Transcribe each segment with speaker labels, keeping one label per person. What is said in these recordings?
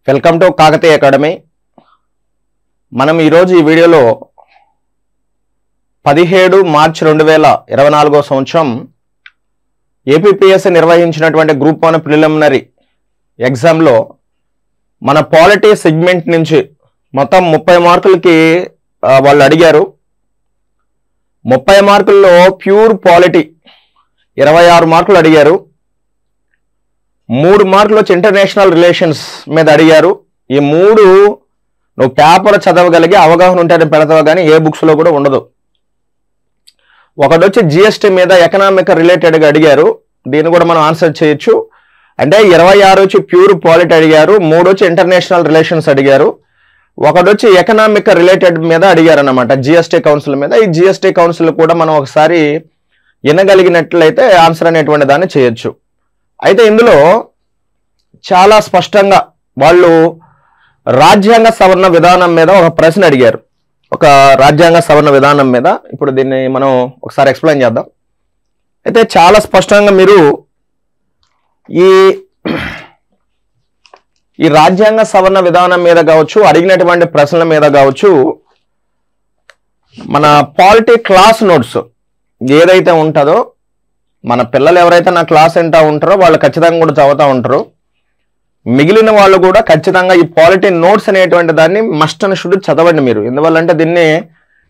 Speaker 1: Welcome to Kakatiya academy. మనం ఈరోజు ఈ వీడియోలో 17 మార్చి 2024 సంవత్సరం ఏపీపీఎస్సీ నిర్వహించినటువంటి గ్రూప్ 1 ప్రిలిమినరీ ఎగ్జామ్లో మన పాలిటీ సెగ్మెంట్ నుంచి మొత్తం 30 మార్కులకి వాళ్ళు అడిగారు. 30 మార్కుల్లో ప్యూర్ పాలిటీ 26 మార్కులు అడిగారు. 3 మార్కులు వచ్చి ఇంటర్నేషనల్ రిలేషన్స్ మీద అడిగారు. ఈ 3 నువ్వు పేపర్ చదవగలిగి అవగాహన ఉంటేనే పెడతావు, కానీ ఏ బుక్స్లో కూడా ఉండదు. ఒకటి వచ్చి జిఎస్టీ మీద ఎకనామిక్ రిలేటెడ్గా అడిగారు, దీన్ని కూడా మనం ఆన్సర్ చేయొచ్చు. అంటే 26 వచ్చి ప్యూర్ పాలిటీ అడిగారు, 3 వచ్చి ఇంటర్నేషనల్ రిలేషన్స్ అడిగారు, ఒకటి వచ్చి ఎకనామిక్ రిలేటెడ్ మీద అడిగారు అన్నమాట, జిఎస్టీ కౌన్సిల్ మీద. ఈ జిఎస్టీ కౌన్సిల్ కూడా మనం ఒకసారి వినగలిగినట్లయితే ఆన్సర్ అనేటువంటి దాన్ని చేయొచ్చు. అయితే ఇందులో చాలా స్పష్టంగా వాళ్ళు రాజ్యాంగ సవరణ విధానం మీద ఒక ప్రశ్న అడిగారు. ఒక రాజ్యాంగ సవరణ విధానం మీద ఇప్పుడు దీన్ని మనం ఒకసారి ఎక్స్ప్లెయిన్ చేద్దాం. అయితే చాలా స్పష్టంగా మీరు ఈ రాజ్యాంగ సవరణ విధానం మీద కావచ్చు, అడిగినటువంటి ప్రశ్నల మీద కావచ్చు, మన పాలిటీ క్లాస్ నోట్స్ ఏదైతే ఉంటుందో, మన పిల్లలు ఎవరైతే నా క్లాస్ వింటూ ఉంటారో వాళ్ళు ఖచ్చితంగా కూడా చదువుతూ ఉంటారు. మిగిలిన వాళ్ళు కూడా ఖచ్చితంగా ఈ పాలిటీ నోట్స్ అనేటువంటి దాన్ని మస్ట్ అండ్ షుడ్ చదవండి మీరు. ఎందువల్లంటే దీన్ని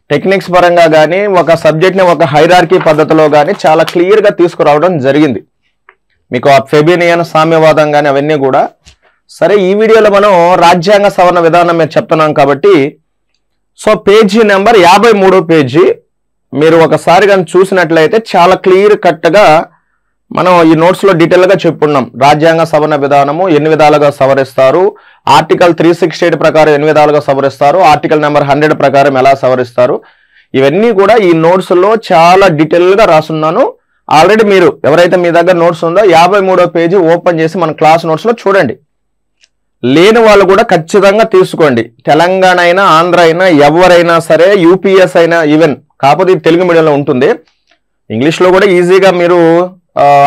Speaker 1: టెక్నిక్స్ పరంగా కానీ ఒక సబ్జెక్ట్ని ఒక హైరార్కీ పద్ధతిలో కానీ చాలా క్లియర్గా తీసుకురావడం జరిగింది. మీకు ఆ ఫెబినియన్ సామ్యవాదం కానీ అవన్నీ కూడా. సరే, ఈ వీడియోలో మనం రాజ్యాంగ సవరణ విధానం మీద చెప్తున్నాం కాబట్టి సో పేజీ నెంబర్ 53 పేజీ మీరు ఒకసారి కానీ చూసినట్లయితే చాలా క్లియర్ కట్గా మనం ఈ నోట్స్లో డీటెయిల్గా చెప్పుకున్నాం. రాజ్యాంగ సవరణ విధానము ఎన్ని విధాలుగా సవరిస్తారు, ఆర్టికల్ 368 ప్రకారం ఎన్ని విధాలుగా సవరిస్తారు, ఆర్టికల్ నెంబర్ 100 ప్రకారం ఎలా సవరిస్తారు, ఇవన్నీ కూడా ఈ నోట్స్లో చాలా డీటెయిల్గా రాసున్నాను. ఆల్రెడీ మీరు ఎవరైతే మీ దగ్గర నోట్స్ ఉందో 53వ పేజీ ఓపెన్ చేసి మన క్లాస్ నోట్స్లో చూడండి. లేని వాళ్ళు కూడా ఖచ్చితంగా తీసుకోండి. తెలంగాణ అయినా ఆంధ్ర అయినా ఎవరైనా సరే, యూపీఎస్ అయినా ఈవెన్, కాకపోతే తెలుగు మీడియంలో ఉంటుంది, ఇంగ్లీష్లో కూడా ఈజీగా మీరు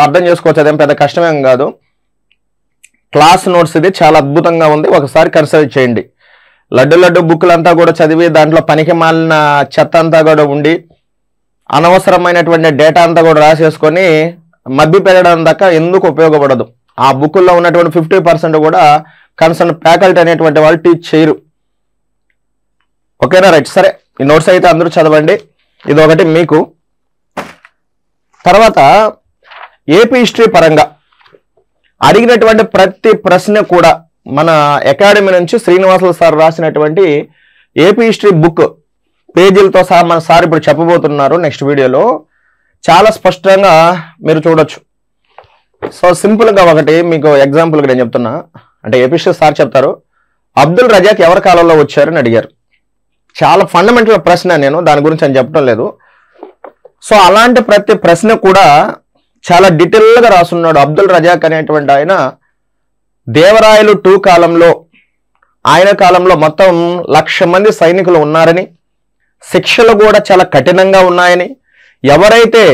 Speaker 1: అర్థం చేసుకోవచ్చు, అదేం పెద్ద కష్టమేం కాదు. క్లాస్ నోట్స్ ఇది చాలా అద్భుతంగా ఉంది, ఒకసారి కన్సల్ట్ చేయండి. లడ్డు బుక్లంతా కూడా చదివి దాంట్లో పనికి మాలిన చెత్త అంతా కూడా ఉండి అనవసరమైనటువంటి డేటా అంతా కూడా రాసేసుకొని మభ్య పెట్టడం దాకా ఎందుకు ఉపయోగపడదు. ఆ బుక్కుల్లో ఉన్నటువంటి 50% కూడా కన్సర్న్ ఫ్యాకల్టీ అనేటువంటి వాళ్ళు టీచ్ చేయరు. ఓకేనా, రైట్. సరే, ఈ నోట్స్ అయితే అందరూ చదవండి. ఇది ఒకటి మీకు. తర్వాత ఏపీ హిస్టరీ పరంగా అడిగినటువంటి ప్రతి ప్రశ్న కూడా మన అకాడమీ నుంచి శ్రీనివాసులు సార్ రాసినటువంటి ఏపీ హిస్టరీ బుక్ పేజీలతో సహా మన సార్ ఇప్పుడు చెప్పబోతున్నారు నెక్స్ట్ వీడియోలో. చాలా స్పష్టంగా మీరు చూడొచ్చు. సో సింపుల్గా ఒకటి మీకు ఎగ్జాంపుల్గా నేను చెప్తున్నా, అంటే ఏపీ హిస్టరీ సార్ చెప్తారు, అబ్దుల్ రజాక్ ఎవరి కాలంలో వచ్చారని అడిగారు. చాలా ఫండమెంటల్ ప్రశ్న, నేను దాని గురించి అని చెప్పడం లేదు. సో అలాంటి ప్రతి ప్రశ్న కూడా చాలా డీటెయిల్గా రాసున్నాడు. అబ్దుల్ రజాక్ అనేటువంటి ఆయన దేవరాయలు 2 కాలంలో, ఆయన కాలంలో మొత్తం 1,00,000 మంది సైనికులు ఉన్నారని, శిక్షలు కూడా చాలా కఠినంగా ఉన్నాయని, ఎవరైతే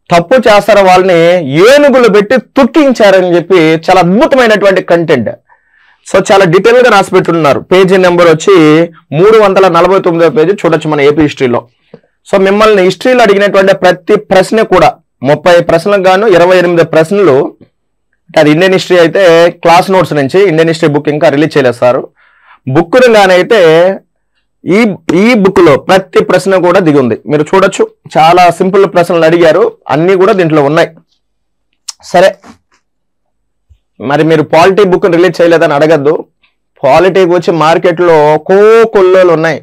Speaker 1: తప్పు చేస్తారో వాళ్ళని ఏనుగులు పెట్టి తుక్కించారని చెప్పి చాలా అద్భుతమైనటువంటి కంటెంట్. సో చాలా డీటెయిల్గా రాసి పెట్టున్నారు. పేజీ నెంబర్ వచ్చి 349వ పేజీ చూడొచ్చు మన ఏపీ హిస్టరీలో. సో మిమ్మల్ని హిస్టరీలో అడిగినటువంటి ప్రతి ప్రశ్న కూడా 30 ప్రశ్నలకు గాను 28 ప్రశ్నలు, అది ఇండియన్ హిస్టరీ అయితే క్లాస్ నోట్స్ నుంచి, ఇండియన్ హిస్టరీ బుక్ ఇంకా రిలీజ్ చేయలేదు సార్. బుక్ను గానైతే ఈ బుక్లో ప్రతి ప్రశ్న కూడా దిగి ఉంది, మీరు చూడొచ్చు. చాలా సింపుల్ ప్రశ్నలు అడిగారు, అన్నీ కూడా దీంట్లో ఉన్నాయి. సరే, మరి మీరు పాలిటీ బుక్ రిలీజ్ చేయలేదని అడగద్దు. పాలిటీకి వచ్చి మార్కెట్లో కొల్లోలు ఉన్నాయి.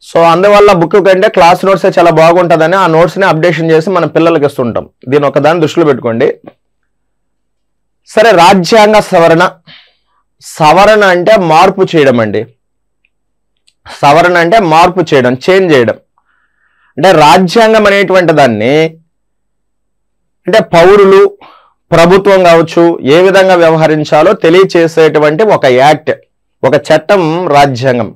Speaker 1: సో అందువల్ల బుక్ కంటే క్లాస్ నోట్సే చాలా బాగుంటుందని ఆ నోట్స్ని అప్డేషన్ చేసి మన పిల్లలకి ఇస్తుంటాం. దీని ఒకదాన్ని దృష్టిలో పెట్టుకోండి. సరే, రాజ్యాంగ సవరణ అంటే మార్పు చేయడం అండి. సవరణ అంటే మార్పు చేయడం, చేంజ్ చేయడం. అంటే రాజ్యాంగం అనేటువంటి దాన్ని అంటే పౌరులు, ప్రభుత్వం కావచ్చు, ఏ విధంగా వ్యవహరించాలో తెలియచేసేటువంటి ఒక యాక్ట్, ఒక చట్టం రాజ్యాంగం.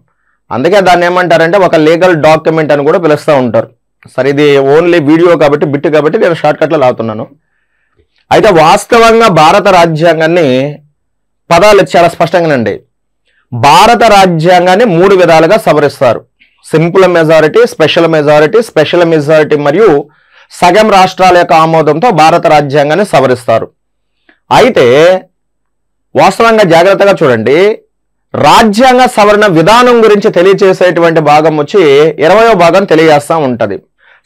Speaker 1: అందుకే దాన్ని ఏమంటారంటే ఒక లీగల్ డాక్యుమెంట్ అని కూడా పిలుస్తూ ఉంటారు. సరే, ఇది ఓన్లీ వీడియో కాబట్టి, బిట్ కాబట్టి నేను షార్ట్ కట్లో లాగుతున్నాను. అయితే వాస్తవంగా భారత రాజ్యాంగాన్ని పదాలు చాలా స్పష్టంగానండి. భారత రాజ్యాంగాన్ని 3 విధాలుగా సవరిస్తారు. Simple majority, special majority, special majority మరియు సగం రాష్ట్రాల యొక్క ఆమోదంతో భారత రాజ్యాంగాన్ని సవరిస్తారు. అయితే వాస్తవంగా జాగ్రత్తగా చూడండి, రాజ్యాంగ సవరణ విధానం గురించి తెలియజేసేటువంటి భాగం వచ్చి 20వ భాగం తెలియజేస్తూ ఉంటది.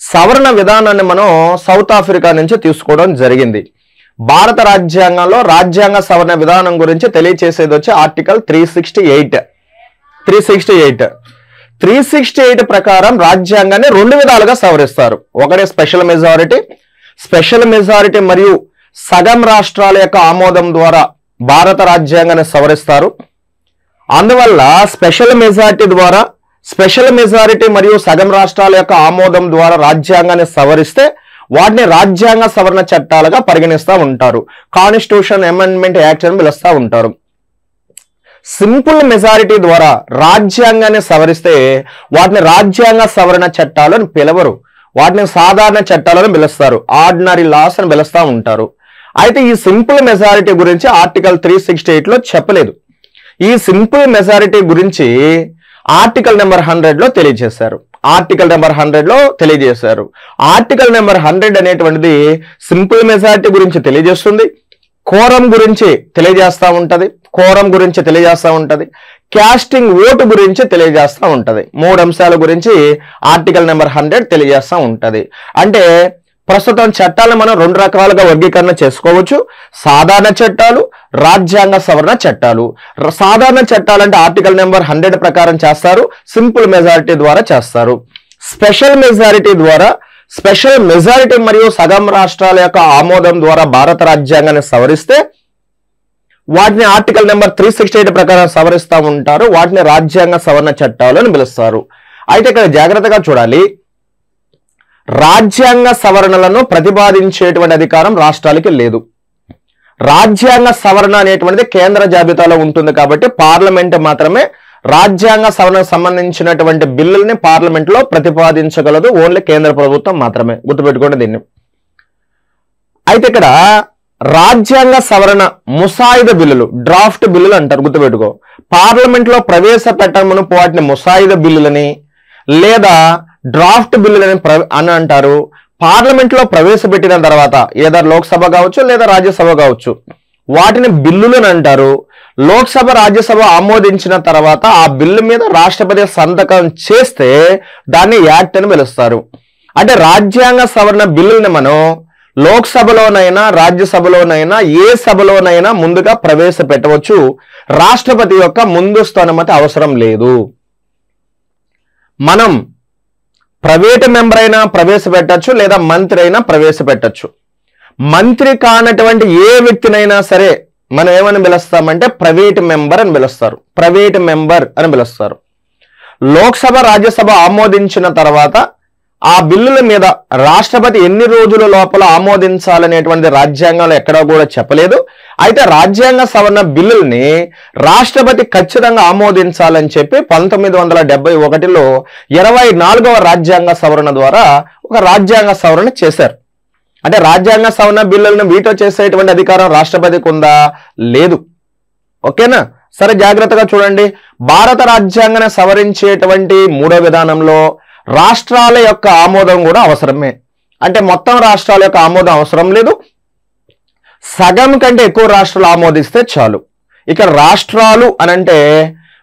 Speaker 1: సవరణ విధానాన్ని మనం సౌత్ ఆఫ్రికా నుంచి తీసుకోవడం జరిగింది. భారత రాజ్యాంగంలో రాజ్యాంగ సవరణ విధానం గురించి తెలియజేసేది వచ్చి ఆర్టికల్ 368 ప్రకారం రాజ్యాంగాన్ని 2 విధాలుగా సవరిస్తారు. ఒకటి స్పెషల్ మెజారిటీ మరియు సగం రాష్ట్రాల యొక్క ఆమోదం ద్వారా భారత రాజ్యాంగాన్ని సవరిస్తారు. అందువల్ల స్పెషల్ మెజారిటీ మరియు సగం రాష్ట్రాల యొక్క ఆమోదం ద్వారా రాజ్యాంగాన్ని సవరిస్తే వాటిని రాజ్యాంగ సవరణ చట్టాలుగా పరిగణిస్తూ ఉంటారు. కాన్స్టిట్యూషన్ అమెండ్మెంట్ యాక్ట్ అని పిలుస్తూ ఉంటారు. సింపుల్ మెజారిటీ ద్వారా రాజ్యాంగాన్ని సవరిస్తే వాటిని రాజ్యాంగ సవరణ చట్టాలు అని పిలవరు, వాటిని సాధారణ చట్టాలను పిలుస్తారు, ఆర్డినరీ లాస్ అని పిలుస్తూ ఉంటారు. అయితే ఈ సింపుల్ మెజారిటీ గురించి ఆర్టికల్ 368లో చెప్పలేదు. ఈ సింపుల్ మెజారిటీ గురించి ఆర్టికల్ నెంబర్ 100లో తెలియజేశారు. ఆర్టికల్ నెంబర్ 100 అనేటువంటిది సింపుల్ మెజారిటీ గురించి తెలియజేస్తుంది, కోరం గురించి తెలియజేస్తూ ఉంటది, క్యాస్టింగ్ ఓటు గురించి తెలియజేస్తూ ఉంటది. 3 అంశాల గురించి ఆర్టికల్ నెంబర్ 100 తెలియజేస్తూ ఉంటది. అంటే ప్రస్తుతం చట్టాలను మనం 2 రకాలుగా వర్గీకరణ చేసుకోవచ్చు. సాధారణ చట్టాలు, రాజ్యాంగ సవరణ చట్టాలు. సాధారణ చట్టాలు అంటే ఆర్టికల్ నెంబర్ 100 ప్రకారం చేస్తారు, సింపుల్ మెజారిటీ ద్వారా చేస్తారు. స్పెషల్ మెజారిటీ మరియు సగం రాష్ట్రాల యొక్క ఆమోదం ద్వారా భారత రాజ్యాంగాన్ని సవరిస్తే వాటిని ఆర్టికల్ నెంబర్ 368 ప్రకారం సవరిస్తూ ఉంటారు. వాటిని రాజ్యాంగ సవరణ చట్టాలు అని పిలుస్తారు. అయితే ఇక్కడ జాగ్రత్తగా చూడాలి, రాజ్యాంగ సవరణలను ప్రతిపాదించేటువంటి అధికారం రాష్ట్రాలకి లేదు. రాజ్యాంగ సవరణ అనేటువంటిది కేంద్ర జాబితాలో ఉంటుంది కాబట్టి పార్లమెంట్ మాత్రమే రాజ్యాంగ సవరణకు సంబంధించినటువంటి బిల్లుల్ని పార్లమెంట్ లో ప్రతిపాదించగలదు. ఓన్లీ కేంద్ర ప్రభుత్వం మాత్రమే, గుర్తుపెట్టుకోండి దీన్ని. అయితే ఇక్కడ రాజ్యాంగ సవరణ ముసాయిదా బిల్లులు, డ్రాఫ్ట్ బిల్లులు అంటారు, గుర్తుపెట్టుకో. పార్లమెంట్ లో ప్రవేశపెట్టమను వాటిని ముసాయిదా బిల్లులని లేదా డ్రాఫ్ట్ బిల్లులని అని అంటారు. పార్లమెంట్ లో ప్రవేశపెట్టిన తర్వాత ఏదో లోక్సభ కావచ్చు లేదా రాజ్యసభ కావచ్చు, వాటిని బిల్లులని అంటారు. లోక్సభ రాజ్యసభ ఆమోదించిన తర్వాత ఆ బిల్లు మీద రాష్ట్రపతి సంతకం చేస్తే దాన్ని యాక్ట్ అని పిలుస్తారు. అంటే రాజ్యాంగ సవరణ బిల్లుల్ని మనం లోక్సభలోనైనా రాజ్యసభలోనైనా ఏ సభలోనైనా ముందుగా ప్రవేశపెట్టవచ్చు. రాష్ట్రపతి యొక్క ముందస్తు అనుమతి అవసరం లేదు. మనం ప్రైవేట్ మెంబర్ అయినా ప్రవేశపెట్టచ్చు లేదా మంత్రి అయినా ప్రవేశపెట్టచ్చు. మంత్రి కానటువంటి ఏ వ్యక్తినైనా సరే మనం ఏమని పిలుస్తామంటే ప్రైవేట్ మెంబర్ అని పిలుస్తారు. లోక్సభ రాజ్యసభ ఆమోదించిన తర్వాత ఆ బిల్లుల మీద రాష్ట్రపతి ఎన్ని రోజుల లోపల ఆమోదించాలనేటువంటి రాజ్యాంగంలో ఎక్కడా కూడా చెప్పలేదు. అయితే రాజ్యాంగ సవరణ బిల్లుల్ని రాష్ట్రపతి ఖచ్చితంగా ఆమోదించాలని చెప్పి 1971లో 24వ రాజ్యాంగ సవరణ ద్వారా ఒక రాజ్యాంగ సవరణ చేశారు. అంటే రాజ్యాంగ సవరణ బిల్లులను వీటో చేసేటువంటి అధికారం రాష్ట్రపతికి ఉందా? లేదు. ఓకేనా? సరే, జాగ్రత్తగా చూడండి. భారత రాజ్యాంగాన్ని సవరించేటువంటి 3వ విధానంలో రాష్ట్రాల యొక్క ఆమోదం కూడా అవసరమే. అంటే మొత్తం రాష్ట్రాల యొక్క ఆమోదం అవసరం లేదు, సగం కంటే ఎక్కువ రాష్ట్రాలు ఆమోదిస్తే చాలు. ఇక రాష్ట్రాలు అనంటే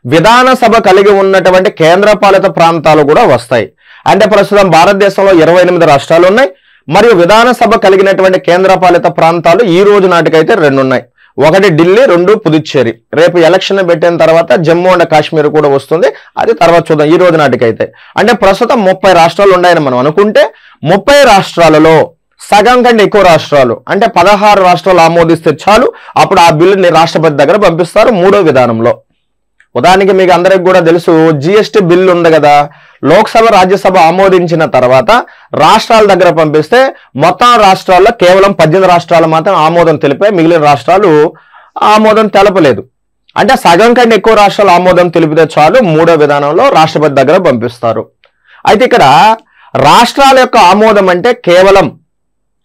Speaker 1: విధానసభ కలిగి ఉన్నటువంటి కేంద్రపాలిత ప్రాంతాలు కూడా వస్తాయి. అంటే ప్రస్తుతం భారతదేశంలో 28 రాష్ట్రాలు ఉన్నాయి మరియు విధానసభ కలిగినటువంటి కేంద్రపాలిత ప్రాంతాలు ఈ రోజు నాటికైతే 2 ఉన్నాయి. ఒకటి ఢిల్లీ, 2 పుదుచ్చేరి. రేపు ఎలక్షన్ పెట్టిన తర్వాత జమ్మూ అండ్ కాశ్మీర్ కూడా వస్తుంది, అది తర్వాత చూద్దాం. ఈ రోజు నాటికైతే అంటే ప్రస్తుతం 30 రాష్ట్రాలు ఉన్నాయని మనం అనుకుంటే 30 రాష్ట్రాలలో సగం కంటే ఎక్కువ రాష్ట్రాలు అంటే 16 రాష్ట్రాలు ఆమోదిస్తే చాలు. అప్పుడు ఆ బిల్లుని రాష్ట్రపతి దగ్గర పంపిస్తారు 3వ విధానంలో. ఉదాహరణకి మీకు అందరికి కూడా తెలుసు, జిఎస్టీ బిల్లు ఉంది కదా, లోక్సభ రాజ్యసభ ఆమోదించిన తర్వాత రాష్ట్రాల దగ్గర పంపిస్తే మొత్తం రాష్ట్రాల్లో కేవలం 18 రాష్ట్రాలు మాత్రం ఆమోదం తెలిపాయి, మిగిలిన రాష్ట్రాలు ఆమోదం తెలపలేదు. అంటే సగం కంటే ఎక్కువ రాష్ట్రాలు ఆమోదం తెలిపితే చాలు 3వ విధానంలో రాష్ట్రపతి దగ్గర పంపిస్తారు. అయితే ఇక్కడ రాష్ట్రాల యొక్క ఆమోదం అంటే కేవలం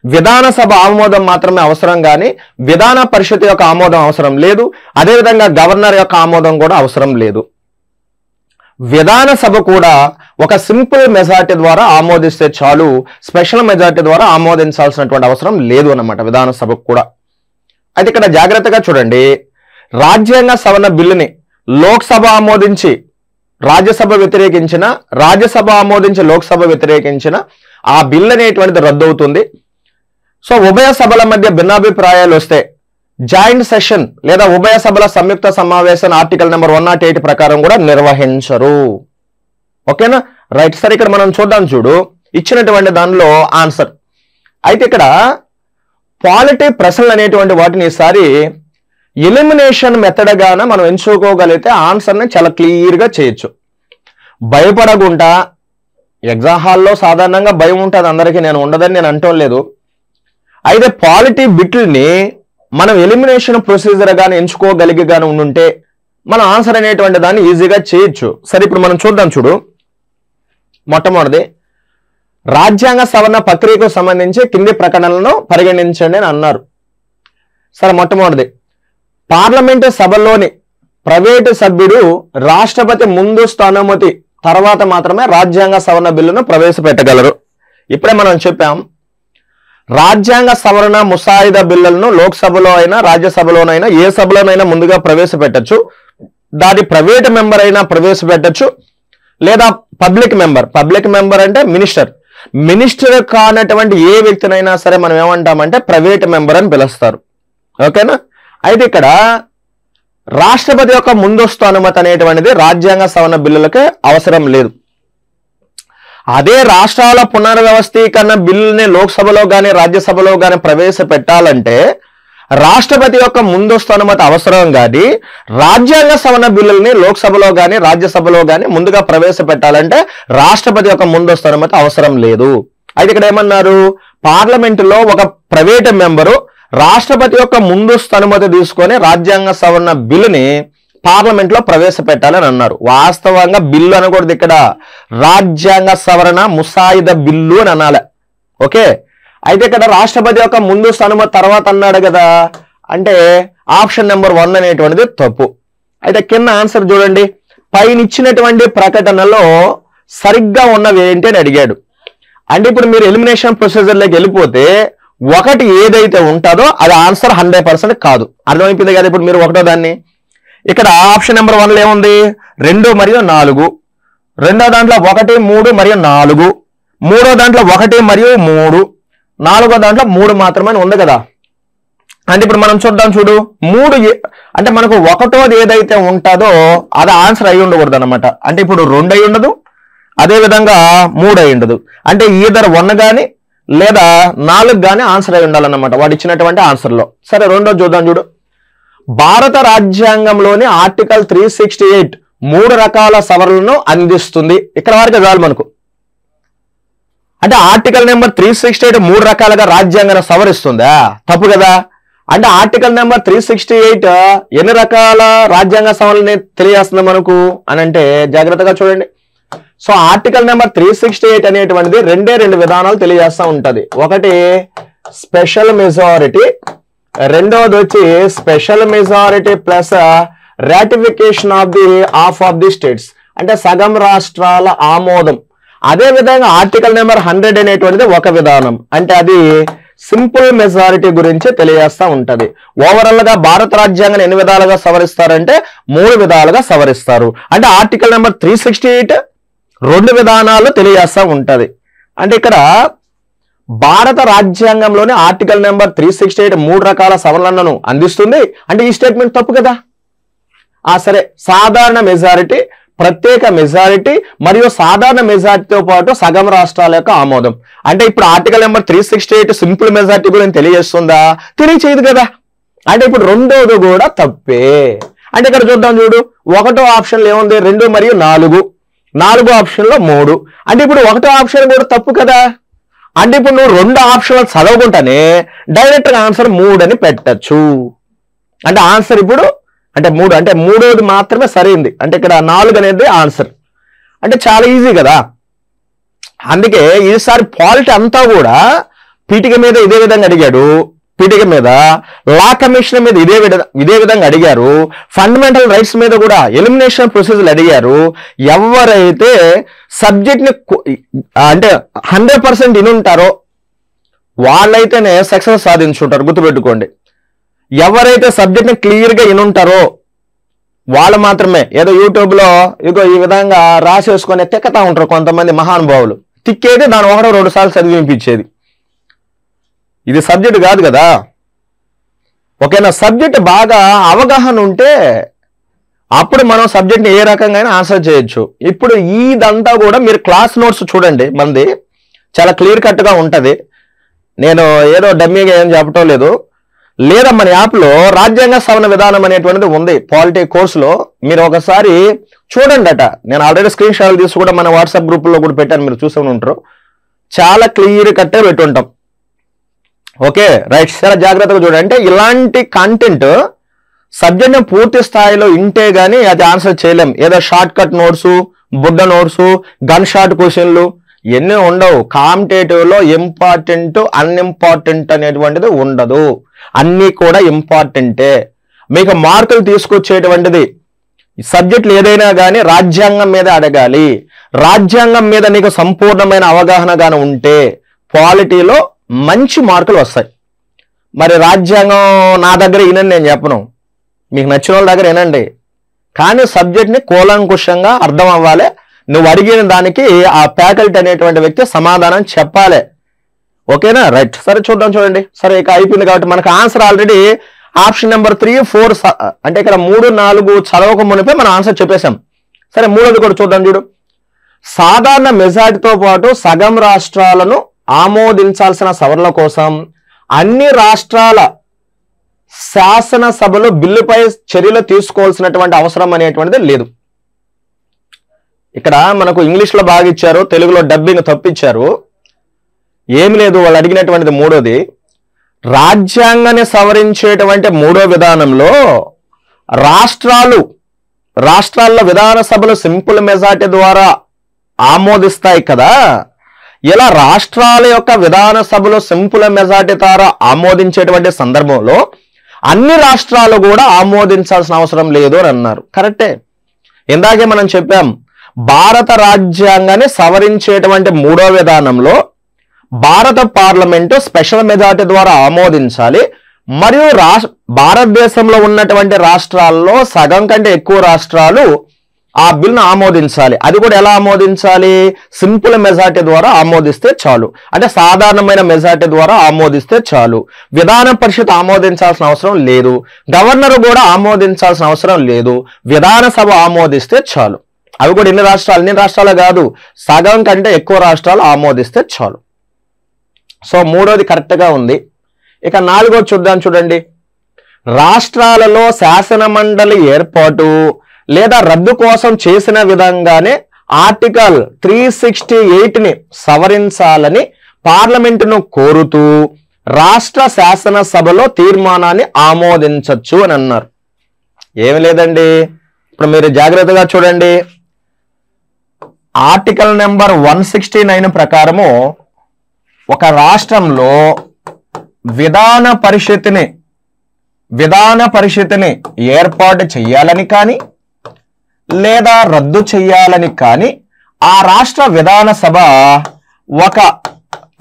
Speaker 1: విధానసభ ఆమోదం మాత్రమే అవసరం, కానీ విధాన పరిషత్ యొక్క ఆమోదం అవసరం లేదు. అదేవిధంగా గవర్నర్ యొక్క ఆమోదం కూడా అవసరం లేదు. విధానసభ కూడా ఒక సింపుల్ మెజారిటీ ద్వారా ఆమోదిస్తే చాలు, స్పెషల్ మెజారిటీ ద్వారా ఆమోదించాల్సినటువంటి అవసరం లేదు అన్నమాట విధానసభకు కూడా. అయితే ఇక్కడ జాగ్రత్తగా చూడండి, రాజ్యాంగ సవరణ బిల్లుని లోక్సభ ఆమోదించి రాజ్యసభ వ్యతిరేకించిన, రాజ్యసభ ఆమోదించి లోక్సభ వ్యతిరేకించిన ఆ బిల్ అనేటువంటిది రద్దు అవుతుంది. సో ఉభయ సభల మధ్య భిన్నాభిప్రాయాలు వస్తే జాయింట్ సెషన్ లేదా ఉభయ సభల సంయుక్త సమావేశం ఆర్టికల్ నెంబర్ 108 ప్రకారం కూడా నిర్వహించరు. ఓకేనా, రైట్. సరే, ఇక్కడ మనం చూద్దాం. చూడు, ఇచ్చినటువంటి దానిలో ఆన్సర్. అయితే ఇక్కడ పాలిటీ ప్రశ్నలు అనేటువంటి వాటిని ఈసారి ఎలిమినేషన్ మెథడ్ గాన మనం ఎంచుకోగలిగితే ఆన్సర్ని చాలా క్లియర్గా చేయొచ్చు. భయపడకుండా, ఎగ్జామ్ హాల్లో సాధారణంగా భయం ఉంటుంది అందరికీ, నేను ఉండదని నేను అంటం లేదు. అయితే పాలిటీ బిట్లని మనం ఎలిమినేషన్ ప్రొసీజర్ గాని ఎంచుకోగలిగి గాని ఉండుంటే మన ఆన్సర్ అనేటువంటి దాన్ని ఈజీగా చేయొచ్చు. సరే, ఇప్పుడు మనం చూద్దాం. చూడు, మొట్టమొదటిది రాజ్యాంగ సవరణ ప్రక్రియకు సంబంధించి కింది ప్రకటనలను పరిగణించండి అని అన్నారు. సరే, మొట్టమొదటిది పార్లమెంటు సభలోని ప్రైవేటు సభ్యుడు రాష్ట్రపతి ముందస్తు అనుమతి తర్వాత మాత్రమే రాజ్యాంగ సవరణ బిల్లును ప్రవేశపెట్టగలరు. ఇప్పుడే మనం చెప్పాం, రాజ్యాంగ సవరణ ముసాయిదా బిల్లులను లోక్సభలో అయినా రాజ్యసభలోనైనా ఏ సభలోనైనా ముందుగా ప్రవేశపెట్టచ్చు. దాని ప్రైవేట్ మెంబర్ అయినా ప్రవేశపెట్టచ్చు, లేదా పబ్లిక్ మెంబర్ అంటే మినిస్టర్ కానటువంటి ఏ వ్యక్తినైనా సరే మనం ఏమంటామంటే ప్రైవేట్ మెంబర్ అని పిలుస్తారు. ఓకేనా. అయితే ఇక్కడ రాష్ట్రపతి యొక్క ముందస్తు అనుమతి అనేటువంటిది రాజ్యాంగ సవరణ బిల్లులకి అవసరం లేదు. అదే రాష్ట్రాల పునర్వ్యవస్థీకరణ బిల్లుని లోక్సభలో కానీ రాజ్యసభలో కానీ ప్రవేశపెట్టాలంటే రాష్ట్రపతి యొక్క ముందస్తు అనుమతి అవసరం, కానీ రాజ్యాంగ సవరణ బిల్లుల్ని లోక్సభలో కానీ రాజ్యసభలో కానీ ముందుగా ప్రవేశపెట్టాలంటే రాష్ట్రపతి యొక్క ముందస్తు అనుమతి అవసరం లేదు. అయితే ఇక్కడ ఏమన్నారు, పార్లమెంటులో ఒక ప్రైవేట్ మెంబరు రాష్ట్రపతి యొక్క ముందస్తు అనుమతి తీసుకొని రాజ్యాంగ సవరణ బిల్లుని పార్లమెంట్ లో ప్రవేశపెట్టాలని అన్నారు. వాస్తవంగా బిల్లు అనకూడదు, ఇక్కడ రాజ్యాంగ సవరణ ముసాయిదా బిల్లు అని అనాలి. ఓకే. అయితే ఇక్కడ రాష్ట్రపతి యొక్క ముందస్తు అనుమతి తర్వాత అన్నాడు కదా, అంటే ఆప్షన్ నెంబర్ 1 అనేటువంటిది తప్పు. అయితే కింద ఆన్సర్ చూడండి, పైన ఇచ్చినటువంటి ప్రకటనలో సరిగ్గా ఉన్నవి ఏంటి అని అడిగాడు. అంటే ఇప్పుడు మీరు ఎలిమినేషన్ ప్రొసీజర్లోకి వెళ్ళిపోతే ఒకటి ఏదైతే ఉంటుందో అది ఆన్సర్ 100% కాదు. అర్థమైపోయింది కదా. ఇప్పుడు మీరు ఒకటో దాన్ని ఇక్కడ ఆప్షన్ నెంబర్ 1లో ఏముంది, 2 మరియు 4, రెండో దాంట్లో 1, 3 మరియు 4, మూడో దాంట్లో 1 మరియు 3, నాలుగో దాంట్లో 3 మాత్రమే ఉంది కదా. అంటే ఇప్పుడు మనం చూద్దాం. చూడు, 3 అంటే మనకు ఒకటోది ఏదైతే ఉంటుందో అది ఆన్సర్ అయి ఉండకూడదు అనమాట. అంటే ఇప్పుడు 2 అయి ఉండదు, అదేవిధంగా 3 అయి ఉండదు. అంటే ఈధర్ 1 కానీ లేదా 4 కానీ ఆన్సర్ అయి ఉండాలన్నమాట వాడు ఇచ్చినటువంటి ఆన్సర్లో. సరే, రెండో చూద్దాం. చూడు, భారత రాజ్యాంగంలోని ఆర్టికల్ 368 3 రకాల సవరణలను అందిస్తుంది. ఇక్కడ వరకు చాలు మనకు. అంటే ఆర్టికల్ నెంబర్ 368 3 రకాలుగా రాజ్యాంగాన్ని సవరిస్తుందా? తప్పు కదా. అంటే ఆర్టికల్ నెంబర్ 368 ఎన్ని రకాల రాజ్యాంగ సవరణని తెలియజేస్తుంది మనకు అని అంటే జాగ్రత్తగా చూడండి. సో ఆర్టికల్ నెంబర్ 368 అనేటువంటిది 2 విధానాలు తెలియజేస్తూ ఉంటది. ఒకటి స్పెషల్ మెజారిటీ, రెండోది వచ్చి special majority plus ratification of the states, అంటే సగం రాష్ట్రాల ఆమోదం. అదే విధంగా ఆర్టికల్ నెంబర్ 100 అనేటువంటిది ఒక విధానం, అంటే అది సింపుల్ మెజారిటీ గురించి తెలియజేస్తూ ఉంటది. ఓవరాల్ గా భారత రాజ్యాంగాన్ని ఎన్ని విధాలుగా సవరిస్తారంటే 3 విధాలుగా సవరిస్తారు. అంటే ఆర్టికల్ నెంబర్ 368 2 విధానాలు తెలియజేస్తూ ఉంటది. అంటే ఇక్కడ భారత రాజ్యాంగంలోని ఆర్టికల్ నెంబర్ 368 3 రకాల సవరణలను అందిస్తుంది. అంటే ఈ స్టేట్మెంట్ తప్పు కదా. సరే, సాధారణ మెజారిటీ, ప్రత్యేక మెజారిటీ మరియు సాధారణ మెజారిటీతో పాటు సగం రాష్ట్రాల యొక్క ఆమోదం. అంటే ఇప్పుడు ఆర్టికల్ నెంబర్ 368 సింపుల్ మెజారిటీ గురించి తెలియజేస్తుందా? తెలియచేయదు కదా. అంటే ఇప్పుడు రెండోది కూడా తప్పే. అంటే ఇక్కడ చూద్దాం. చూడు, ఒకటో ఆప్షన్లో ఏముంది, 2 మరియు 4, నాలుగో ఆప్షన్లో 3. అంటే ఇప్పుడు ఒకటో ఆప్షన్ కూడా తప్పు కదా. అంటే ఇప్పుడు నువ్వు 2 ఆప్షన్లు చదవకుండానే డైరెక్ట్ గా ఆన్సర్ 3 అని పెట్టచ్చు. అంటే ఆన్సర్ ఇప్పుడు అంటే 3, అంటే మూడోది మాత్రమే సరైంది. అంటే ఇక్కడ 4 అనేది ఆన్సర్. అంటే చాలా ఈజీ కదా. అందుకే ఈసారి పాలిటీ అంతా కూడా పీఠిక మీద ఇదే విధంగా అడిగాడు, పీఠిక మీద లా కమిషన్ మీద ఇదే విధంగా అడిగారు, ఫండమెంటల్ రైట్స్ మీద కూడా ఎలిమినేషన్ ప్రొసీజర్లు అడిగారు. ఎవరైతే సబ్జెక్ట్ ని అంటే 100% ఇనుంటారో వాళ్ళైతేనే సక్సెస్ సాధించుంటారు. గుర్తుపెట్టుకోండి, ఎవరైతే సబ్జెక్ట్ ని క్లియర్ గా ఇనుంటారో వాళ్ళు మాత్రమే. ఏదో యూట్యూబ్ లో ఇగో ఈ విధంగా రాసేసుకొని తిక్కతా ఉంటారు కొంతమంది మహానుభావులు. తిక్కేది దాని 1-2 సార్లు చదివింపించేది. ఇది సబ్జెక్ట్ కాదు కదా. ఓకేనా, సబ్జెక్ట్ బాగా అవగాహన ఉంటే అప్పుడు మనం సబ్జెక్ట్ని ఏ రకంగా ఆన్సర్ చేయొచ్చు. ఇప్పుడు ఇదంతా కూడా మీరు క్లాస్ నోట్స్ చూడండి, మంది చాలా క్లియర్ కట్ గా ఉంటది. నేను ఏదో డమ్మీగా ఏం చెప్పటం లేదు. లేదా మన యాప్లో రాజ్యాంగ సవరణ విధానం అనేటువంటిది ఉంది పాలిటీ కోర్సులో, మీరు ఒకసారి చూడండి అట. నేను ఆల్రెడీ స్క్రీన్ షాట్లు తీసి కూడా మన వాట్సాప్ గ్రూప్లో కూడా పెట్టాను, మీరు చూసే ఉంటారు. చాలా క్లియర్ కట్టే పెట్టుంటాం. ఓకే రైట్, చాలా జాగ్రత్తగా చూడండి. అంటే ఇలాంటి కంటెంట్ సబ్జెక్ట్ ని పూర్తి స్థాయిలో ఇంటే గానీ అది ఆన్సర్ చేయలేం. ఏదో షార్ట్ కట్ నోట్స్, బుడ్డ నోట్స్, గన్ షాట్ క్వశ్చన్లు ఎన్ని ఉండవు. కాంపిటేటివ్ లో ఇంపార్టెంట్ అన్ఇంపార్టెంట్ అనేటువంటిది ఉండదు, అన్ని కూడా ఇంపార్టెంటే. మీకు మార్కులు తీసుకొచ్చేటువంటిది సబ్జెక్టులు ఏదైనా కానీ రాజ్యాంగం మీద అడగాలి. రాజ్యాంగం మీద నీకు సంపూర్ణమైన అవగాహన గాని ఉంటే పాలిటీలో మంచి మార్కులు వస్తాయి. మరి రాజ్యాంగం నా దగ్గర వినండి, నేను చెప్పను, మీకు నచ్చిన వాళ్ళ దగ్గర వినండి. కానీ సబ్జెక్ట్ని కూలంకుషంగా అర్థం అవ్వాలి. నువ్వు అడిగిన దానికి ఆ ఫ్యాకల్టీ అనేటువంటి వ్యక్తి సమాధానం చెప్పాలి. ఓకేనా రైట్, సరే చూద్దాం. చూడండి, సరే ఇక అయిపోయింది కాబట్టి మనకు ఆన్సర్ ఆల్రెడీ ఆప్షన్ నెంబర్ 3, 4 అంటే ఇక్కడ 3, 4 చదవక మునిపే మనం ఆన్సర్ చెప్పేశాం. సరే మూడోది కూడా చూద్దాం. చూడు, సాధారణ మెజార్టీతో పాటు సగం రాష్ట్రాలను ఆమోదించాల్సిన సవరణల కోసం అన్ని రాష్ట్రాల శాసనసభలు బిల్లుపై చర్యలు తీసుకోవాల్సినటువంటి అవసరం అనేటువంటిది లేదు. ఇక్కడ మనకు ఇంగ్లీష్ లో బాగా ఇచ్చారు, తెలుగులో డబ్బింగ్ తప్పిచ్చారు. ఏమి లేదు, వాళ్ళు అడిగినటువంటిది మూడోది. రాజ్యాంగాన్ని సవరించేటువంటి మూడో విధానంలో రాష్ట్రాల్లో విధానసభలు సింపుల్ మెజార్టీ ద్వారా ఆమోదిస్తాయి కదా. ఇలా రాష్ట్రాల యొక్క విధానసభలో సింపుల్ మెజార్టీ ద్వారా ఆమోదించేటువంటి సందర్భంలో అన్ని రాష్ట్రాలు కూడా ఆమోదించాల్సిన అవసరం లేదు అని అన్నారు. కరెక్టే, ఇందాకే మనం చెప్పాం, భారత రాజ్యాంగాన్ని సవరించేటువంటి మూడో విధానంలో భారత పార్లమెంటు స్పెషల్ మెజార్టీ ద్వారా ఆమోదించాలి. మరియు భారతదేశంలో ఉన్నటువంటి రాష్ట్రాల్లో సగం కంటే ఎక్కువ రాష్ట్రాలు ఆ బిల్లును ఆమోదించాలి. అది కూడా ఎలా ఆమోదించాలి? సింపుల్ మెజార్టీ ద్వారా ఆమోదిస్తే చాలు, అంటే సాధారణమైన మెజార్టీ ద్వారా ఆమోదిస్తే చాలు. విధాన పరిషత్ ఆమోదించాల్సిన అవసరం లేదు, గవర్నర్ కూడా ఆమోదించాల్సిన అవసరం లేదు, విధానసభ ఆమోదిస్తే చాలు. అవి కూడా ఎన్ని రాష్ట్రాలు కాదు, సగం కంటే ఎక్కువ రాష్ట్రాలు ఆమోదిస్తే చాలు. సో మూడోది కరెక్ట్ గా ఉంది. ఇక నాలుగోది చూద్దాం. చూడండి, రాష్ట్రాలలో శాసన మండలి ఏర్పాటు లేదా రద్దు కోసం చేసిన విధంగానే ఆర్టికల్ 368ని సవరించాలని పార్లమెంటును కోరుతూ రాష్ట్ర శాసనసభలో తీర్మానాన్ని ఆమోదించవచ్చు అని అన్నారు. ఏమి లేదండి, ఇప్పుడు మీరు జాగ్రత్తగా చూడండి. ఆర్టికల్ నెంబర్ 169 ప్రకారము ఒక రాష్ట్రంలో విధాన పరిషత్తుని ఏర్పాటు చేయాలని కానీ లేదా రద్దు చేయాలని కానీ ఆ రాష్ట్ర విధానసభ ఒక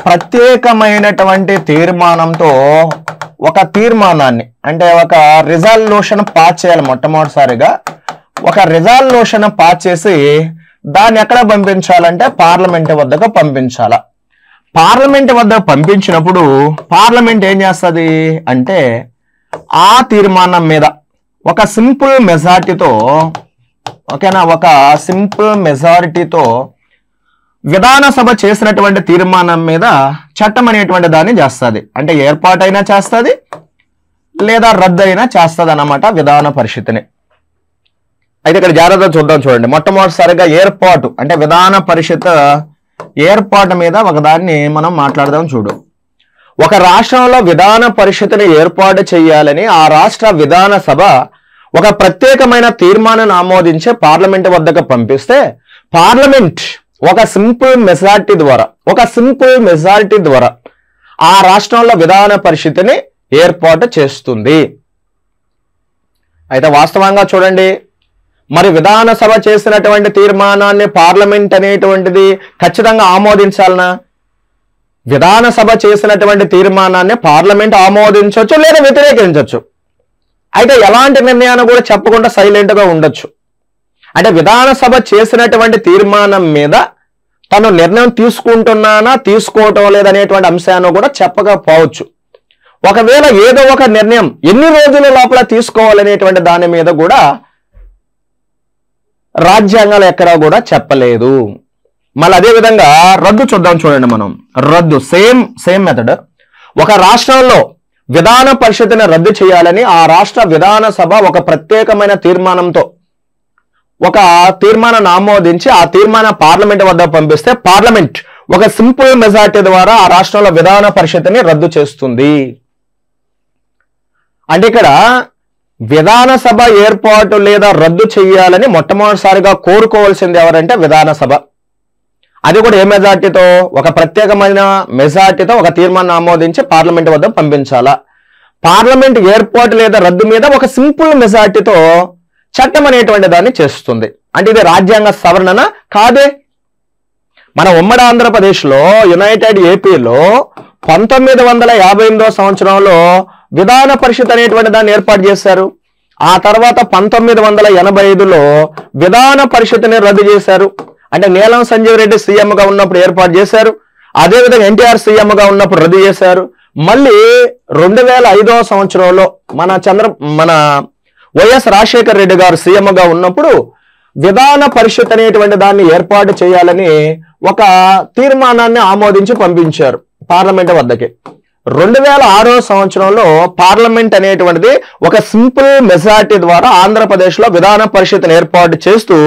Speaker 1: ప్రత్యేకమైనటువంటి తీర్మానంతో ఒక తీర్మానాన్ని, అంటే ఒక రిజల్యూషన్ పాస్ చేయాలి. మొట్టమొదటిసారిగా ఒక రిజల్యూషన్ పాస్ చేసి దాన్ని ఎక్కడ పంపించాలంటే పార్లమెంట్ వద్దకు పంపించాల. పార్లమెంట్ వద్దకు పంపించినప్పుడు పార్లమెంట్ ఏం చేస్తుంది అంటే ఆ తీర్మానం మీద ఒక సింపుల్ మెజారిటీతో, ఓకేనా, ఒక సింపుల్ మెజారిటీతో విధానసభ చేసినటువంటి తీర్మానం మీద చట్టం అనేటువంటి దాన్ని చేస్తుంది. అంటే ఏర్పాటైనా చేస్తుంది లేదా రద్దు అయినా చేస్తుంది అన్నమాట విధాన పరిషత్ని. అయితే ఇక్కడ జాగ్రత్తగా చూద్దాం. చూడండి, మొట్టమొదటిసారిగా ఏర్పాటు అంటే విధాన పరిషత్ ఏర్పాటు మీద ఒకదాన్ని మనం మాట్లాడదాం. చూడు, ఒక రాష్ట్రంలో విధాన పరిషత్ని ఏర్పాటు చేయాలని ఆ రాష్ట్ర విధానసభ ఒక ప్రత్యేకమైన తీర్మానాన్ని ఆమోదించే పార్లమెంట్ వద్దకు పంపిస్తే పార్లమెంట్ ఒక సింపుల్ మెజారిటీ ద్వారా ఆ రాష్ట్రంలో విధాన పరిషత్ని ఏర్పాటు చేస్తుంది. అయితే వాస్తవంగా చూడండి, మరి విధానసభ చేసినటువంటి తీర్మానాన్ని పార్లమెంట్ అనేటువంటిది ఖచ్చితంగా ఆమోదించాలనా? విధానసభ చేసినటువంటి తీర్మానాన్ని పార్లమెంట్ ఆమోదించవచ్చు లేదా వ్యతిరేకించవచ్చు. అయితే ఎలాంటి నిర్ణయాన్ని కూడా చెప్పకుండా సైలెంట్ గా ఉండొచ్చు. అంటే విధానసభ చేసినటువంటి తీర్మానం మీద తను నిర్ణయం తీసుకుంటున్నానా తీసుకోవటం లేదనేటువంటి అంశాన్ని కూడా చెప్పకపోవచ్చు. ఒకవేళ ఏదో ఒక నిర్ణయం ఎన్ని రోజుల లోపల తీసుకోవాలనేటువంటి దాని మీద కూడా రాజ్యాంగాలు ఎక్కడా కూడా చెప్పలేదు. మళ్ళీ అదే విధంగా రద్దు చూద్దాం. చూడండి, మనం రద్దు సేమ్ మెథడ్. ఒక రాష్ట్రంలో విధాన పరిషత్తుని రద్దు చేయాలని ఆ రాష్ట్ర విధానసభ ఒక ప్రత్యేకమైన తీర్మానంతో ఒక తీర్మానాన్ని ఆమోదించి ఆ తీర్మానం పార్లమెంట్ వద్ద పంపిస్తే పార్లమెంట్ ఒక సింపుల్ మెజార్టీ ద్వారా ఆ రాష్ట్రంలో విధాన పరిషత్తుని రద్దు చేస్తుంది. అంటే ఇక్కడ విధానసభ ఏర్పాటు లేదా రద్దు చేయాలని మొట్టమొదటిసారిగా కోరుకోవాల్సింది ఎవరంటే విధానసభ. అది కూడా ఏ మెజార్టీతో? ఒక ప్రత్యేకమైన మెజార్టీతో ఒక తీర్మానం ఆమోదించి పార్లమెంట్ వద్ద పంపించాలా. పార్లమెంట్ ఏర్పాటు లేదా రద్దు మీద ఒక సింపుల్ మెజార్టీతో చట్టం అనేటువంటి దాన్ని చేస్తుంది. అంటే ఇది రాజ్యాంగ సవరణ కాదే. మన ఉమ్మడి ఆంధ్రప్రదేశ్లో యునైటెడ్ ఏపీలో 1958 సంవత్సరంలో విధాన పరిషత్ అనేటువంటి దాన్ని ఏర్పాటు చేశారు. ఆ తర్వాత 1985లో విధాన పరిషత్ని రద్దు చేశారు. అంటే నీలం సంజీవ్ రెడ్డి సీఎంగా ఉన్నప్పుడు ఏర్పాటు చేశారు. అదేవిధంగా ఎన్టీఆర్ సీఎంగా ఉన్నప్పుడు రద్దు చేశారు. మళ్ళీ 2005 సంవత్సరంలో మన వైఎస్ రాజశేఖర రెడ్డి గారు సీఎంగా ఉన్నప్పుడు విధాన పరిషత్ అనేటువంటి దాన్ని ఏర్పాటు చేయాలని ఒక తీర్మానాన్ని ఆమోదించి పంపించారు పార్లమెంట్ వద్దకి. 2006 సంవత్సరంలో పార్లమెంట్ అనేటువంటిది ఒక సింపుల్ మెజారిటీ ద్వారా ఆంధ్రప్రదేశ్లో విధాన పరిషత్ని ఏర్పాటు చేస్తూ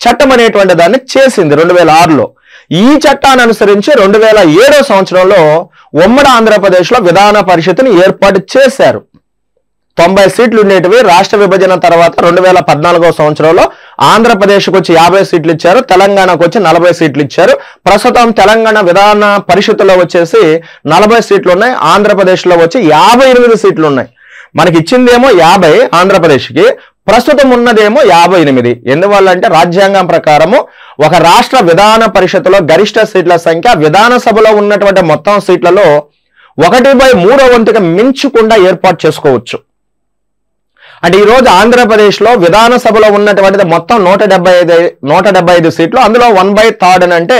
Speaker 1: చట్టం అనేటువంటి దాన్ని చేసింది 2006లో. ఈ చట్టాన్ని అనుసరించి 2007 సంవత్సరంలో ఉమ్మడి ఆంధ్రప్రదేశ్లో విధాన పరిషత్ని ఏర్పాటు చేశారు. 90 సీట్లు ఉండేటివి. రాష్ట్ర విభజన తర్వాత 2014 సంవత్సరంలో ఆంధ్రప్రదేశ్కి వచ్చి 50 సీట్లు ఇచ్చారు, తెలంగాణకు వచ్చి 40 సీట్లు ఇచ్చారు. ప్రస్తుతం తెలంగాణ విధాన పరిషత్తులో వచ్చేసి 40 సీట్లు ఉన్నాయి, ఆంధ్రప్రదేశ్లో వచ్చి 58 సీట్లు ఉన్నాయి. మనకి ఇచ్చిందేమో 50 ఆంధ్రప్రదేశ్కి, ప్రస్తుతం ఉన్నదేమో 58. ఎందువల్ల అంటే రాజ్యాంగం ప్రకారము ఒక రాష్ట్ర విధాన పరిషత్తులో గరిష్ట సీట్ల సంఖ్య విధానసభలో ఉన్నటువంటి మొత్తం సీట్లలో 1/3 వంతుగా మించకుండా ఏర్పాటు చేసుకోవచ్చు. అంటే ఈ రోజు ఆంధ్రప్రదేశ్లో విధానసభలో ఉన్నటువంటిది మొత్తం 175 సీట్లు, అందులో 1/3 అంటే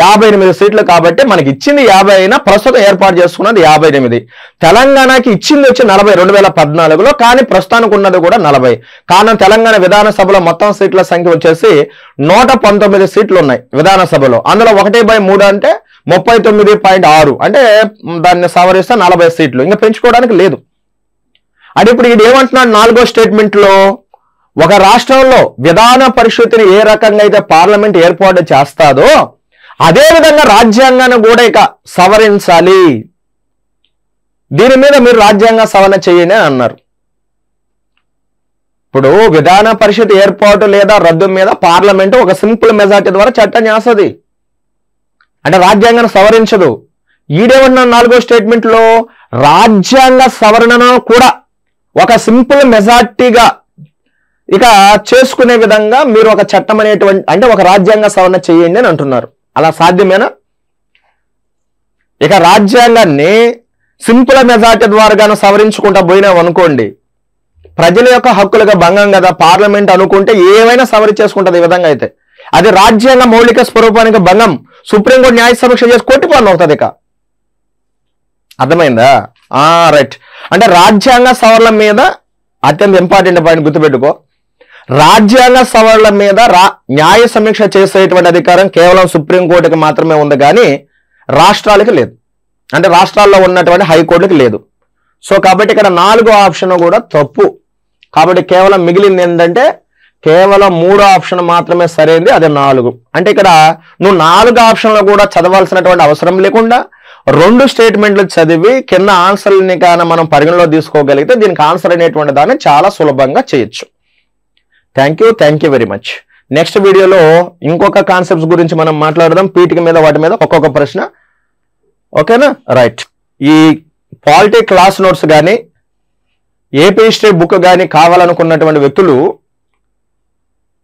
Speaker 1: 58 సీట్లు. కాబట్టి మనకి ఇచ్చింది 50 అయినా ప్రస్తుతం ఏర్పాటు చేసుకున్నది 58. తెలంగాణకి ఇచ్చింది వచ్చి 40 2014లో, కానీ ప్రస్తుతానికి ఉన్నది కూడా 40. కారణం తెలంగాణ విధానసభలో మొత్తం సీట్ల సంఖ్య వచ్చేసి 119 సీట్లు ఉన్నాయి విధానసభలో. అందులో 1/3 అంటే 39.6, అంటే దాన్ని సవరిస్తే 40 సీట్లు, ఇంకా పెంచుకోవడానికి లేదు. అంటే ఇప్పుడు ఇది ఏమంటున్నాడు 4వ స్టేట్మెంట్ లో, ఒక రాష్ట్రంలో విధాన పరిషత్ని ఏ రకంగా అయితే పార్లమెంట్ ఏర్పాటు చేస్తాదో అదే విధంగా రాజ్యాంగాన్ని కూడా ఇక సవరించాలి. దీని మీద మీరు రాజ్యాంగ సవరణ చేయండి అని అన్నారు. ఇప్పుడు విధాన పరిషత్ ఏర్పాటు లేదా రద్దు మీద పార్లమెంట్ ఒక సింపుల్ మెజార్టీ ద్వారా చట్టం చేస్తుంది, అంటే రాజ్యాంగాన్ని సవరించదు. ఈడేమన్నా 4వ స్టేట్మెంట్ లో రాజ్యాంగ సవరణను కూడా ఒక సింపుల్ మెజార్టీగా ఇక చేసుకునే విధంగా మీరు ఒక చట్టం అనేటువంటి, అంటే ఒక రాజ్యాంగ సవరణ చేయండి అని అంటున్నారు. అలా సాధ్యమేనా? ఇక రాజ్యాంగాన్ని సింపుల్ మెజార్టీ ద్వారా సవరించుకుంటా పోయినాం అనుకోండి, ప్రజల యొక్క హక్కులుగా భంగం కదా. పార్లమెంట్ అనుకుంటే ఏమైనా సవరించేసుకుంటది ఈ విధంగా అయితే. అది రాజ్యాంగ మౌలిక స్వరూపానికి భంగం. సుప్రీంకోర్టు న్యాయ సమీక్ష చేసి కొట్టిపోను అవుతుంది. ఇక అర్థమైందా? రైట్. అంటే రాజ్యాంగ సవరణ మీద అత్యంత ఇంపార్టెంట్ పాయింట్ గుర్తుపెట్టుకో. రాజ్యాంగ సవరణ మీద న్యాయ సమీక్ష చేసేటువంటి అధికారం కేవలం సుప్రీంకోర్టుకి మాత్రమే ఉంది, కానీ రాష్ట్రాలకు లేదు. అంటే రాష్ట్రాల్లో ఉన్నటువంటి హైకోర్టుకి లేదు. సో కాబట్టి ఇక్కడ 4వ ఆప్షన్ కూడా తప్పు. కాబట్టి కేవలం మిగిలింది ఏంటంటే కేవలం 3వ ఆప్షన్ మాత్రమే సరైనది, అది 4. అంటే ఇక్కడ నువ్వు 4 ఆప్షన్లు కూడా చదవాల్సినటువంటి అవసరం లేకుండా 2 స్టేట్మెంట్లు చదివి కింద ఆన్సర్ని కానీ మనం పరిగణలో తీసుకోగలిగితే దీనికి ఆన్సర్ అనేటువంటి దాన్ని చాలా సులభంగా చేయొచ్చు. Thank you very much. Next వీడియోలో ఇంకొక కాన్సెప్ట్స్ గురించి మనం మాట్లాడదాం. పీఠిక మీద వాటి మీద ఒక్కొక్క ప్రశ్న. ఓకేనా? రైట్. ఈ పాలిటీ క్లాస్ నోట్స్ కానీ ఏపీ హిస్టరీ బుక్ కానీ కావాలనుకున్నటువంటి వ్యక్తులు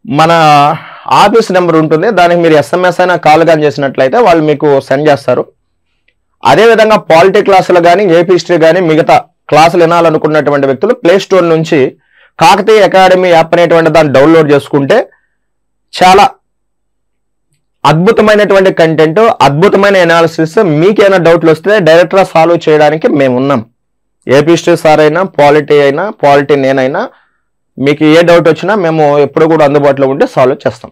Speaker 1: మన ఆఫీస్ నెంబర్ ఉంటుంది, దానికి మీరు SMS అయినా కాల్ కానీ చేసినట్లయితే వాళ్ళు మీకు సెండ్ చేస్తారు. అదేవిధంగా పాలిటీ క్లాసులు కానీ ఏపీ హిస్టరీ కానీ మిగతా క్లాసులు వినాలనుకున్నటువంటి వ్యక్తులు ప్లే స్టోర్ నుంచి కాకతీయ అకాడమీ యాప్ అనేటువంటి దాన్ని డౌన్లోడ్ చేసుకుంటే చాలా అద్భుతమైనటువంటి కంటెంట్, అద్భుతమైన ఎనాలిసిస్, మీకేమైనా డౌట్లు వస్తే డైరెక్ట్గా సాల్వ్ చేయడానికి మేము ఉన్నాం. ఏపీ హిస్టరీ సార్ అయినా, పాలిటీ నేనైనా మీకు ఏ డౌట్ వచ్చినా మేము ఎప్పుడు కూడా అందుబాటులో ఉంటే సాల్వ్ చేస్తాం.